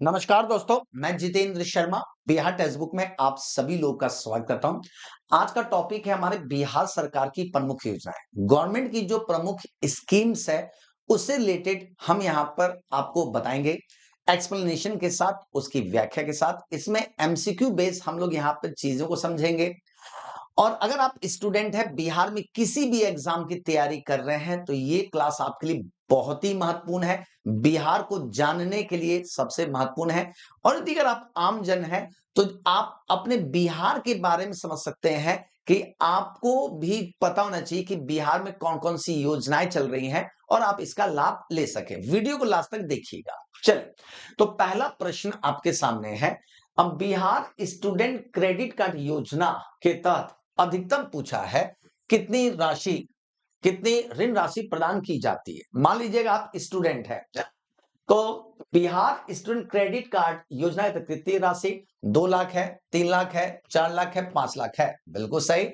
नमस्कार दोस्तों, मैं जितेंद्र शर्मा बिहार टेक्स्ट बुक में आप सभी लोग का स्वागत करता हूं। आज का टॉपिक है हमारे बिहार सरकार की प्रमुख योजनाएं। गवर्नमेंट की जो प्रमुख स्कीम्स है उससे रिलेटेड हम यहां पर आपको बताएंगे एक्सप्लेनेशन के साथ, उसकी व्याख्या के साथ। इसमें एमसीक्यू बेस हम लोग यहां पर चीजों को समझेंगे। और अगर आप स्टूडेंट हैं, बिहार में किसी भी एग्जाम की तैयारी कर रहे हैं, तो ये क्लास आपके लिए बहुत ही महत्वपूर्ण है। बिहार को जानने के लिए सबसे महत्वपूर्ण है। और यदि अगर आप आम जन हैं, तो आप अपने बिहार के बारे में समझ सकते हैं कि आपको भी पता होना चाहिए कि बिहार में कौन कौन सी योजनाएं चल रही हैं और आप इसका लाभ ले सके। वीडियो को लास्ट तक देखिएगा। चलिए, तो पहला प्रश्न आपके सामने है। अब बिहार स्टूडेंट क्रेडिट कार्ड योजना के तहत अधिकतम पूछा है कितनी राशि, कितनी ऋण राशि प्रदान की जाती है। मान लीजिएगा आप स्टूडेंट हैं, तो बिहार स्टूडेंट क्रेडिट कार्ड योजना के तहत कितनी राशि? 2 लाख है, 3 लाख है, 4 लाख है, 5 लाख है। बिल्कुल सही,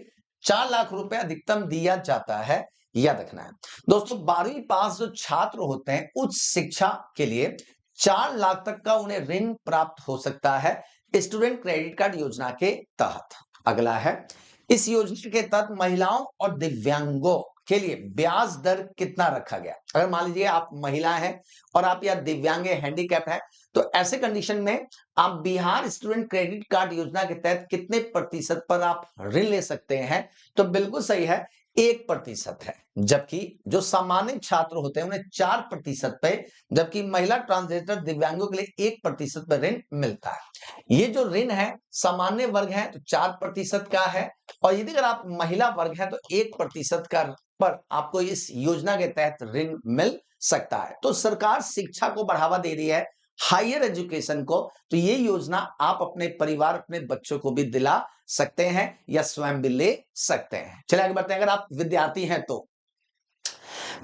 4 लाख रुपए अधिकतम दिया जाता है। याद रखना है दोस्तों, 12वीं पास जो छात्र होते हैं उच्च शिक्षा के लिए 4 लाख तक का उन्हें ऋण प्राप्त हो सकता है स्टूडेंट क्रेडिट कार्ड योजना के तहत। अगला है, इस योजना के तहत महिलाओं और दिव्यांगों के लिए ब्याज दर कितना रखा गया? अगर मान लीजिए आप महिला हैं और आप या दिव्यांग हैंडीकैप है, तो ऐसे कंडीशन में आप बिहार स्टूडेंट क्रेडिट कार्ड योजना के तहत कितने प्रतिशत पर आप ऋण ले सकते हैं? तो बिल्कुल सही है, 1% है। जबकि जो सामान्य छात्र होते हैं उन्हें 4% पे, जबकि महिला ट्रांसजेंडर दिव्यांगों के लिए 1% पर ऋण मिलता है। ये जो ऋण है सामान्य वर्ग है तो 4% का है, और यदि अगर आप महिला वर्ग है तो 1% का पर आपको इस योजना के तहत ऋण मिल सकता है। तो सरकार शिक्षा को बढ़ावा दे रही है, हायर एजुकेशन को। तो ये योजना आप अपने परिवार, अपने बच्चों को भी दिला सकते हैं या स्वयं भी ले सकते हैं। चलिए आगे बढ़ते हैं। अगर आप विद्यार्थी हैं तो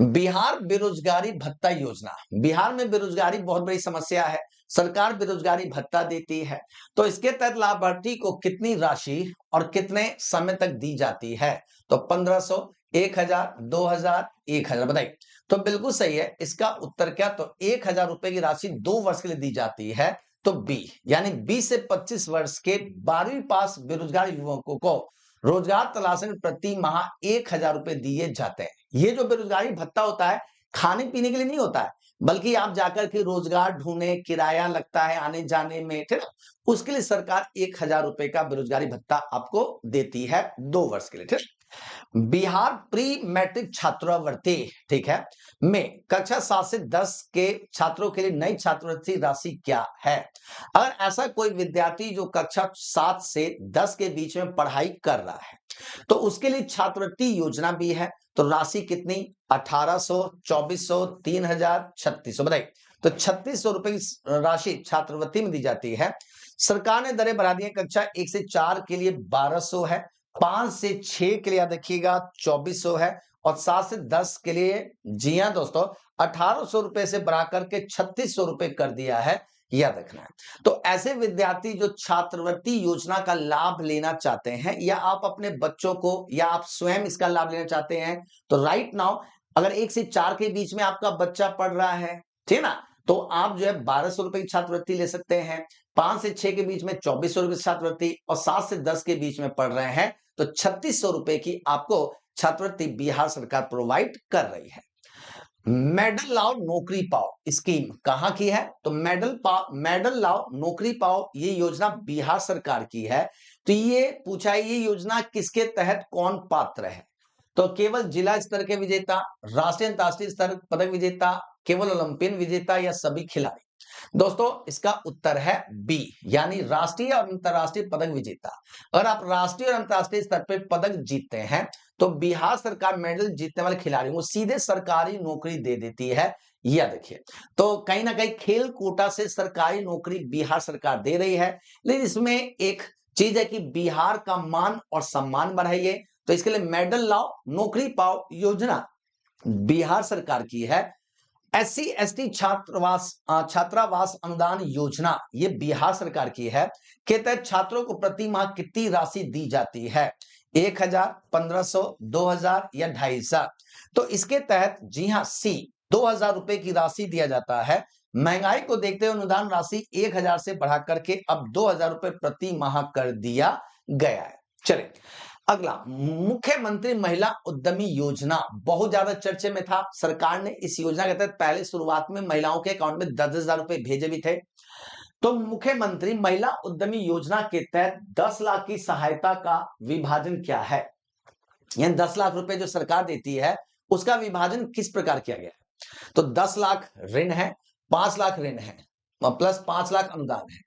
बिहार बेरोजगारी भत्ता योजना, बिहार में बेरोजगारी बहुत बड़ी समस्या है, सरकार बेरोजगारी भत्ता देती है। तो इसके तहत लाभार्थी को कितनी राशि और कितने समय तक दी जाती है? तो 1500, 1000, 2000, 1000, बताइए। तो बिल्कुल सही है इसका उत्तर क्या? तो 1000 रुपए की राशि 2 वर्ष के लिए दी जाती है। तो बी, यानी 20 से 25 वर्ष के 12वीं पास बेरोजगार युवकों को रोजगार तलाशने में प्रति माह 1000 रुपए दिए जाते हैं। ये जो बेरोजगारी भत्ता होता है खाने पीने के लिए नहीं होता है, बल्कि आप जाकर के रोजगार ढूंढने, किराया लगता है आने जाने में, ठीक है, उसके लिए सरकार 1000 रुपए का बेरोजगारी भत्ता आपको देती है 2 वर्ष के लिए। ठीक, बिहार प्री मैट्रिक छात्रवृत्ति, ठीक है, में कक्षा 7 से 10 के छात्रों के लिए नई छात्रवृत्ति राशि क्या है? अगर ऐसा कोई विद्यार्थी जो कक्षा 7 से 10 के बीच में पढ़ाई कर रहा है, तो उसके लिए छात्रवृत्ति योजना भी है। तो राशि कितनी? 1800, 2400, 3000, 3600, बताइए। तो 3600 रुपए की राशि छात्रवृत्ति में दी जाती है। सरकार ने दरें बढ़ा दी है। कक्षा 1 से 4 के लिए 1200 है, 5 से 6 के लिए याद रखिएगा 2400 है, और 7 से 10 के लिए, जी हाँ दोस्तों, 1800 रुपए से बढ़ा करके 3600 रुपए कर दिया है। याद रखना है। तो ऐसे विद्यार्थी जो छात्रवृत्ति योजना का लाभ लेना चाहते हैं, या आप अपने बच्चों को या आप स्वयं इसका लाभ लेना चाहते हैं, तो राइट नाउ अगर 1 से 4 के बीच में आपका बच्चा पढ़ रहा है, ठीक है ना, तो आप जो है 1200 रुपए की छात्रवृत्ति ले सकते हैं। 5 से 6 के बीच में 2400 रुपए की छात्रवृत्ति, और 7 से 10 के बीच में पढ़ रहे हैं तो 3600 रुपए की आपको छात्रवृत्ति बिहार सरकार प्रोवाइड कर रही है। मेडल लाओ नौकरी पाओ स्कीम कहां की है? तो मेडल लाओ नौकरी पाओ ये योजना बिहार सरकार की है। तो ये पूछा है, ये योजना किसके तहत कौन पात्र है? तो केवल जिला स्तर के विजेता, राष्ट्रीय अंतरराष्ट्रीय स्तर पदक विजेता, केवल ओलंपियन विजेता, या सभी खिलाड़ी? दोस्तों इसका उत्तर है बी, यानी राष्ट्रीय और अंतरराष्ट्रीय पदक विजेता। अगर आप राष्ट्रीय और अंतरराष्ट्रीय स्तर पर पदक जीतते हैं, तो बिहार सरकार मेडल जीतने वाले खिलाड़ियों को सीधे सरकारी नौकरी दे देती है। यह देखिए, तो कहीं ना कहीं खेल कोटा से सरकारी नौकरी बिहार सरकार दे रही है। लेकिन इसमें एक चीज है कि बिहार का मान और सम्मान बढ़ाइए। तो इसके लिए मेडल लाओ नौकरी पाओ योजना बिहार सरकार की है। एससी एसटी छात्रावास अनुदान योजना ये बिहार सरकार की है, के तहत छात्रों को प्रति माह कितनी राशि दी जाती है? 1000, 1500, 2000 या 2500? तो इसके तहत जी हां सी, 2000 रुपए की राशि दिया जाता है महंगाई को देखते हुए अनुदान राशि 1000 से बढ़ा करके अब 2000 रुपए प्रति माह कर दिया गया है। चले अगला, मुख्यमंत्री महिला उद्यमी योजना बहुत ज्यादा चर्चे में था। सरकार ने इस योजना के तहत पहले शुरुआत में महिलाओं के अकाउंट में 10,000 रुपए भेजे भी थे। तो मुख्यमंत्री महिला उद्यमी योजना के तहत 10 लाख की सहायता का विभाजन क्या है, यानी 10 लाख रुपए जो सरकार देती है उसका विभाजन किस प्रकार किया गया है। तो 10 लाख ऋण है, 5 लाख ऋण है प्लस 5 लाख अनुदान है।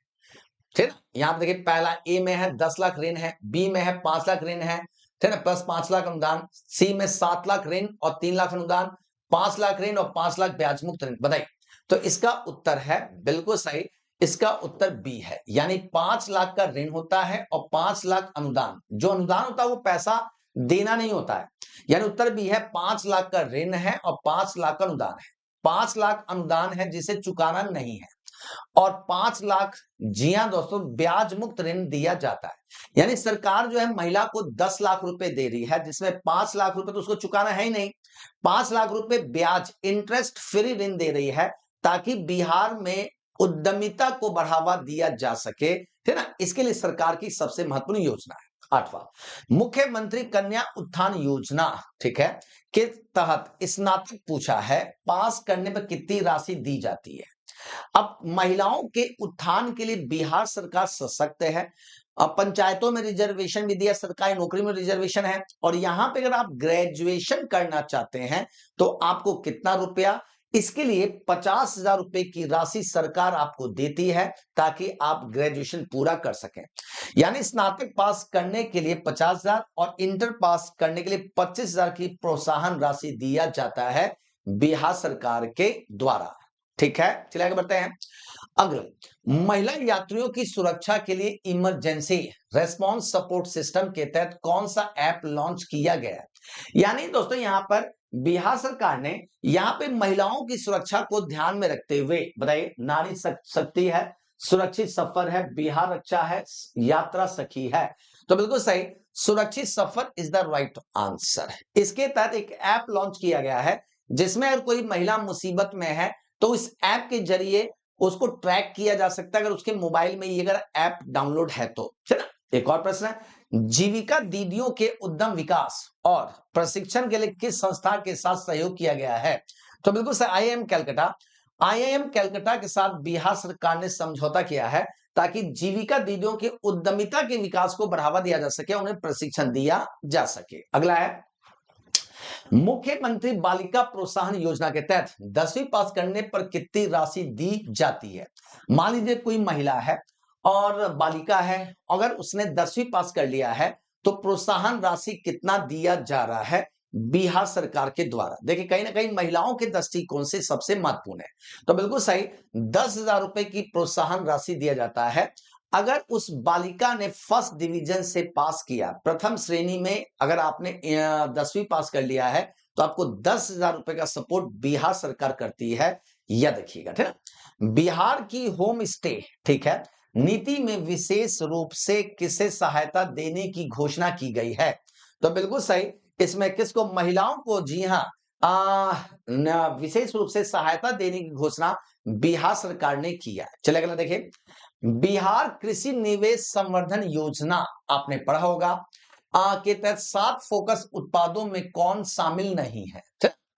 ठीक है, यहां पर देखिए पहला ए में है 10 लाख ऋण है, बी में है 5 लाख ऋण है, ठीक है, प्लस 5 लाख अनुदान, सी में 7 लाख ऋण और 3 लाख अनुदान, 5 लाख ऋण और 5 लाख ब्याज मुक्त ऋण। बताइए, तो इसका उत्तर है बिल्कुल सही, इसका उत्तर बी है, यानी 5 लाख का ऋण होता है और 5 लाख अनुदान। जो अनुदान होता है वो पैसा देना नहीं होता है, यानी उत्तर बी है, 5 लाख का ऋण है और 5 लाख का अनुदान है। 5 लाख अनुदान है जिसे चुकाना नहीं है और 5 लाख, जी हां दोस्तों, ब्याज मुक्त ऋण दिया जाता है। यानी सरकार जो है महिला को 10 लाख रुपए दे रही है, जिसमें 5 लाख रुपए तो उसको चुकाना है ही नहीं, 5 लाख रुपए ब्याज इंटरेस्ट फ्री ऋण दे रही है ताकि बिहार में उद्यमिता को बढ़ावा दिया जा सके, है ना। इसके लिए सरकार की सबसे महत्वपूर्ण योजना है। 8वां, मुख्यमंत्री कन्या उत्थान योजना, ठीक है, के तहत स्नातक पूछा है, पास करने पर कितनी राशि दी जाती है। अब महिलाओं के उत्थान के लिए बिहार सरकार सशक्त है। अब पंचायतों में रिजर्वेशन भी दिया, सरकारी नौकरी में रिजर्वेशन है, और यहां पे अगर आप ग्रेजुएशन करना चाहते हैं तो आपको कितना रुपया, इसके लिए 50,000 रुपए की राशि सरकार आपको देती है ताकि आप ग्रेजुएशन पूरा कर सकें। यानी स्नातक पास करने के लिए 50,000 और इंटर पास करने के लिए 25,000 की प्रोत्साहन राशि दिया जाता है बिहार सरकार के द्वारा। ठीक है, चलिए आगे बढ़ते हैं। अगला, महिला यात्रियों की सुरक्षा के लिए इमरजेंसी रेस्पॉन्स सपोर्ट सिस्टम के तहत कौन सा ऐप लॉन्च किया गया है। यानी दोस्तों यहां पर बिहार सरकार ने यहां पे महिलाओं की सुरक्षा को ध्यान में रखते हुए, बताइए, नारी शक्ति है, सुरक्षित सफर है, बिहार रक्षा है, यात्रा सखी है। तो बिल्कुल सही, सुरक्षित सफर इज द राइट आंसर। इसके तहत एक ऐप लॉन्च किया गया है जिसमें अगर कोई महिला मुसीबत में है तो इस ऐप के जरिए उसको ट्रैक किया जा सकता है, अगर उसके मोबाइल में ये अगर ऐप डाउनलोड है तो, है ना। एक और प्रश्न है, जीविका दीदियों के उद्यम विकास और प्रशिक्षण के लिए किस संस्था के साथ सहयोग किया गया है। तो बिल्कुल सही, आईआईएम कैलकाटा। आईआईएम कैलकाटा के साथ बिहार सरकार ने समझौता किया है ताकि जीविका दीदियों के उद्यमिता के विकास को बढ़ावा दिया जा सके, उन्हें प्रशिक्षण दिया जा सके। अगला है, मुख्यमंत्री बालिका प्रोत्साहन योजना के तहत 10वीं पास करने पर कितनी राशि दी जाती है। मान लीजिए कोई महिला है और बालिका है, अगर उसने 10वीं पास कर लिया है तो प्रोत्साहन राशि कितना दिया जा रहा है बिहार सरकार के द्वारा। देखिए कहीं ना कहीं महिलाओं के दृष्टिकोण से सबसे महत्वपूर्ण है, तो बिल्कुल सही, 10,000 रुपए की प्रोत्साहन राशि दिया जाता है अगर उस बालिका ने फर्स्ट डिवीजन से पास किया, प्रथम श्रेणी में अगर आपने 10वीं पास कर लिया है तो आपको 10,000 रुपए का सपोर्ट बिहार सरकार करती है, यह देखिएगा, ठीक है। बिहार की होम स्टे, ठीक है, नीति में विशेष रूप से किसे सहायता देने की घोषणा की गई है। तो बिल्कुल सही, इसमें किसको, महिलाओं को, जी हाँ, विशेष रूप से सहायता देने की घोषणा बिहार सरकार ने किया है। चलिए अगला देखिए, बिहार कृषि निवेश संवर्धन योजना आपने पढ़ा होगा, के तहत 7 फोकस उत्पादों में कौन शामिल नहीं है।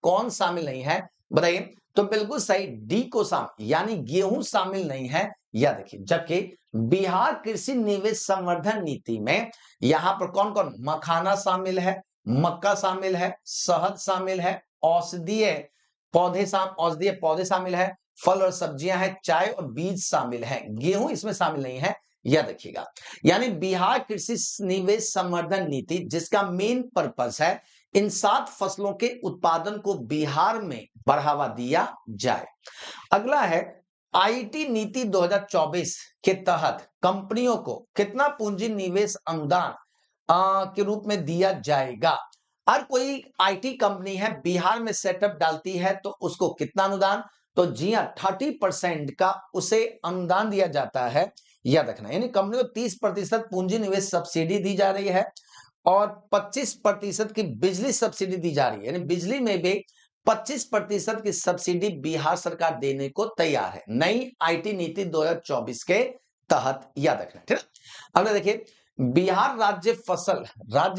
कौन शामिल नहीं है बताइए। तो बिल्कुल सही, डी को शामिल, यानी गेहूं शामिल नहीं है, या देखिए, जबकि बिहार कृषि निवेश संवर्धन नीति में यहां पर कौन कौन, मखाना शामिल है, मक्का शामिल है, शहद शामिल है, औषधीय औषधीय पौधे शामिल है, फल और सब्जियां हैं, चाय और बीज शामिल हैं, गेहूं इसमें शामिल नहीं है, यह देखिएगा। यानी बिहार कृषि निवेश संवर्धन नीति जिसका मेन पर्पस है इन 7 फसलों के उत्पादन को बिहार में बढ़ावा दिया जाए। अगला है, आईटी नीति 2024 के तहत कंपनियों को कितना पूंजी निवेश अनुदान के रूप में दिया जाएगा। हर कोई आईटी कंपनी है बिहार में सेटअप डालती है तो उसको कितना अनुदान, तो जी हाँ, 30% का उसे अनुदान दिया जाता है, याद रखना। यानी कंपनी को 30% पूंजी निवेश सब्सिडी दी जा रही है और 25% की बिजली सब्सिडी दी जा रही है, यानी बिजली में भी 25% की सब्सिडी बिहार सरकार देने को तैयार है नई आईटी नीति 2024 के तहत, याद रखना। ठीक है, अगला देखिए, बिहार राज्य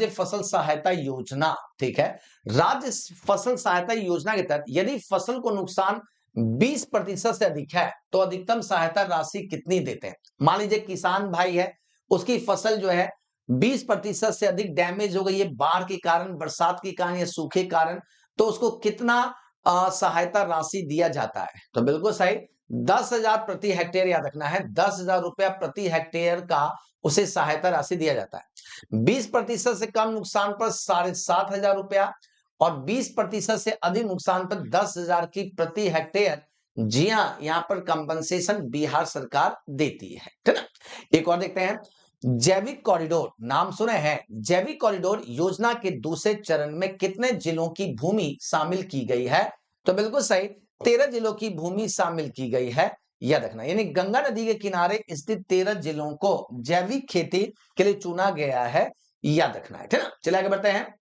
फसल सहायता योजना, ठीक है, राज्य फसल सहायता योजना के तहत यदि फसल को नुकसान 20% से अधिक है तो अधिकतम सहायता राशि कितनी देते हैं। मान लीजिए किसान भाई है, उसकी फसल जो है 20% से अधिक डैमेज हो गई है बाढ़ के कारण, बरसात के कारण या सूखे कारण, तो उसको कितना सहायता राशि दिया जाता है। तो बिल्कुल सही, 10,000 प्रति हेक्टेयर, याद रखना है 10,000 रुपया प्रति हेक्टेयर का उसे सहायता राशि दिया जाता है। 20% से कम नुकसान पर 7,500 रुपया और 20% से अधिक नुकसान पर 10,000 की प्रति हेक्टेयर, जी हाँ, यहाँ पर कंपनसेशन बिहार सरकार देती है। ठीक है, एक और देखते हैं, जैविक कॉरिडोर, नाम सुने हैं, जैविक कॉरिडोर योजना के दूसरे चरण में कितने जिलों की भूमि शामिल की गई है। तो बिल्कुल सही, 13 जिलों की भूमि शामिल की गई है, याद रखना। यानी गंगा नदी के किनारे स्थित 13 जिलों को जैविक खेती के लिए चुना गया है, याद रखना है। ठीक है, चलिए आगे बढ़ते हैं।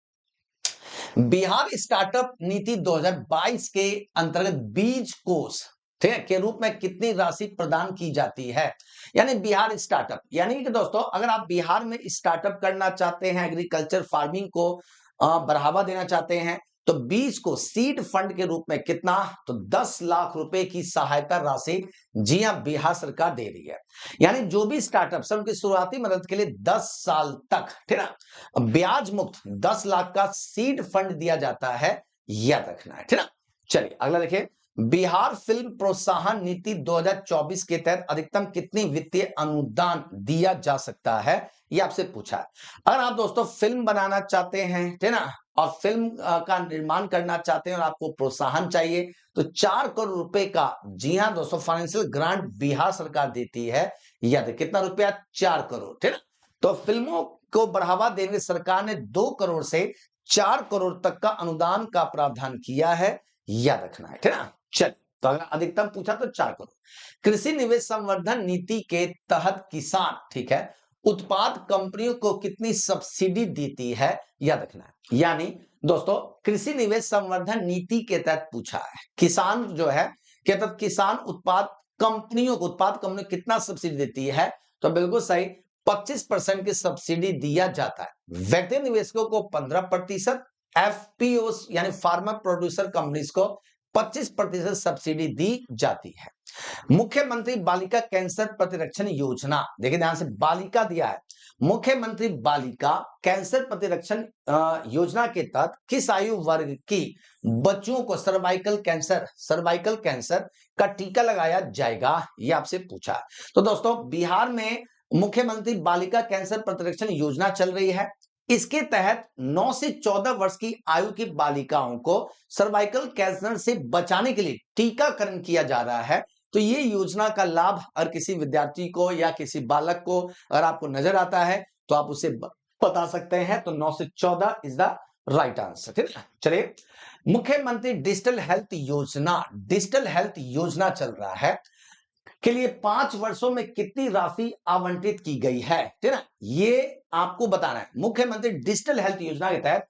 बिहार स्टार्टअप नीति 2022 के अंतर्गत बीज कोष, ठीक है, के रूप में कितनी राशि प्रदान की जाती है। यानी बिहार स्टार्टअप, यानी कि दोस्तों अगर आप बिहार में स्टार्टअप करना चाहते हैं, एग्रीकल्चर फार्मिंग को बढ़ावा देना चाहते हैं, तो बीज को सीड फंड के रूप में कितना, तो 10 लाख रुपए की सहायता राशि, जी हां, बिहार सरकार दे रही है। यानी जो भी स्टार्टअप है उनकी शुरुआती मदद के लिए 10 साल तक, ठीक है, ब्याज मुक्त 10 लाख का सीड फंड दिया जाता है, याद रखना है। ठीक है, चलिए अगला देखिए, बिहार फिल्म प्रोत्साहन नीति 2024 के तहत अधिकतम कितनी वित्तीय अनुदान दिया जा सकता है, ये आपसे पूछा है। अगर आप दोस्तों फिल्म बनाना चाहते हैं, ठीक है ना, और फिल्म का निर्माण करना चाहते हैं और आपको प्रोत्साहन चाहिए, तो 4 करोड़ रुपए का, जी हां दोस्तों, फाइनेंशियल ग्रांट बिहार सरकार देती है, याद, कितना रुपया, 4 करोड़। ठीक है, तो फिल्मों को बढ़ावा देने सरकार ने 2 करोड़ से 4 करोड़ तक का अनुदान का प्रावधान किया है, याद रखना है। ठीक है, चल, तो अगर अधिकतम पूछा तो 4 करोड़। कृषि निवेश संवर्धन नीति के तहत किसान, ठीक है, उत्पाद कंपनियों को कितनी सब्सिडी देती है, याद रखना है। यानी दोस्तों कृषि निवेश संवर्धन नीति के तहत पूछा है, किसान जो है के तहत किसान उत्पाद कंपनियों को कितना सब्सिडी देती है। तो बिल्कुल सही, 25% की सब्सिडी दिया जाता है। व्यक्ति निवेशकों को 15%, एफपीओ यानी फार्मर प्रोड्यूसर कंपनीज को 25% सब्सिडी दी जाती है। मुख्यमंत्री बालिका कैंसर प्रतिरक्षण योजना, देखिए ध्यान से, बालिका दिया है, मुख्यमंत्री बालिका कैंसर प्रतिरक्षण योजना के तहत किस आयु वर्ग की बच्चियों को सर्वाइकल कैंसर का टीका लगाया जाएगा, ये आपसे पूछा। तो दोस्तों बिहार में मुख्यमंत्री बालिका कैंसर प्रतिरक्षण योजना चल रही है। इसके तहत 9 से 14 वर्ष की आयु की बालिकाओं को सर्वाइकल कैंसर से बचाने के लिए टीकाकरण किया जा रहा है। तो ये योजना का लाभ अगर किसी विद्यार्थी को या किसी बालक को अगर आपको नजर आता है तो आप उसे बता सकते हैं। तो 9 से 14 इज द राइट आंसर। ठीक है, चलिए, मुख्यमंत्री डिजिटल हेल्थ योजना चल रहा है के लिए 5 वर्षों में कितनी राशि आवंटित की गई है, ठीक है, ये आपको बताना है। मुख्यमंत्री डिजिटल हेल्थ योजना के तहत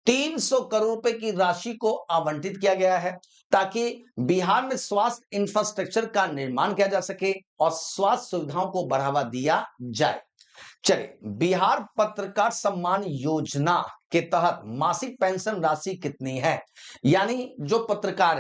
300 करोड़ रुपए की राशि को आवंटित किया गया है ताकि बिहार में स्वास्थ्य इंफ्रास्ट्रक्चर का निर्माण किया जा सके और स्वास्थ्य सुविधाओं को बढ़ावा दिया जाए। चलिए, बिहार पत्रकार सम्मान योजना के तहत मासिक पेंशन राशि कितनी है। यानी जो पत्रकार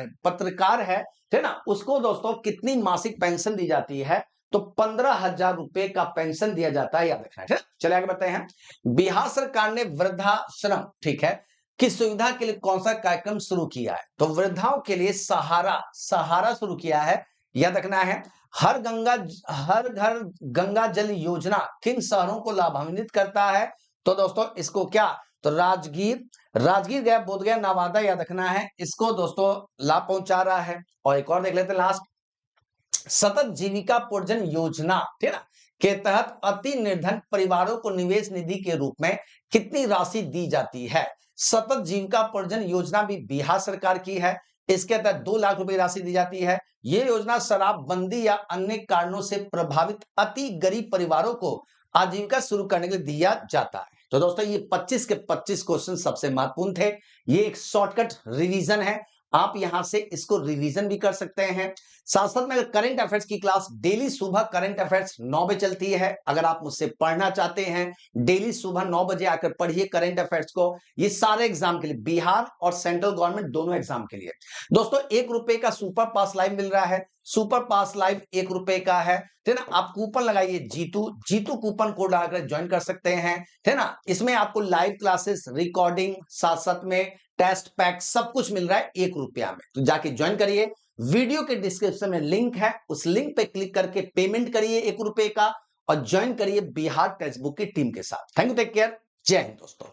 है, ठीक है ना, उसको दोस्तों कितनी मासिक पेंशन दी जाती है, तो 15,000 रुपए का पेंशन दिया जाता है, याद रखना है। चलिए आगे बढ़ते हैं। बिहार सरकार ने वृद्धाश्रम, ठीक है, की सुविधा के लिए कौन सा कार्यक्रम शुरू किया है। तो वृद्धाओं के लिए सहारा शुरू किया है, याद रखना है। हर घर गंगा जल योजना किन शहरों को लाभान्वित करता है। तो दोस्तों इसको क्या, तो राजगीर गया, बोधगया, नवादा, याद रखना है, इसको दोस्तों लाभ पहुंचा रहा है। और एक और देख लेते हैं लास्ट, सतत जीविका पोर्जन योजना, ठीक है ना, के तहत अति निर्धन परिवारों को निवेश निधि के रूप में कितनी राशि दी जाती है। सतत जीविका पोर्जन योजना भी बिहार सरकार की है। इसके तहत 2 लाख रुपए राशि दी जाती है। यह योजना शराबबंदी या अन्य कारणों से प्रभावित अति गरीब परिवारों को आजीविका शुरू करने के लिए दिया जाता है। तो दोस्तों ये 25 के 25 क्वेश्चन सबसे महत्वपूर्ण थे। ये एक शॉर्टकट रिवीजन है, आप यहां से इसको रिवीजन भी कर सकते हैं। साथ साथ में करंट अफेयर्स की क्लास डेली सुबह करंट अफेयर्स 9 बजे चलती है। अगर आप मुझसे पढ़ना चाहते हैं, डेली सुबह 9 बजे आकर पढ़िए करंट अफेयर्स को। ये सारे एग्जाम के लिए, बिहार और सेंट्रल गवर्नमेंट दोनों एग्जाम के लिए। दोस्तों, 1 रुपए का सुपर पास लाइव मिल रहा है। सुपर पास लाइव 1 रुपए का है, ठीक है ना। आप कूपन लगाइए जीतू, जीतू कूपन कोड लगाकर ज्वाइन कर सकते हैं, ठीक है ना। इसमें आपको लाइव क्लासेस, रिकॉर्डिंग, साथ साथ में टेस्ट पैक सब कुछ मिल रहा है 1 रुपया में। तो जाके ज्वाइन करिए। वीडियो के डिस्क्रिप्शन में लिंक है, उस लिंक पे क्लिक करके पेमेंट करिए 1 रुपए का और ज्वाइन करिए बिहार टेक्स्ट बुक की टीम के साथ। थैंक यू, टेक केयर, जय हिंद दोस्तों।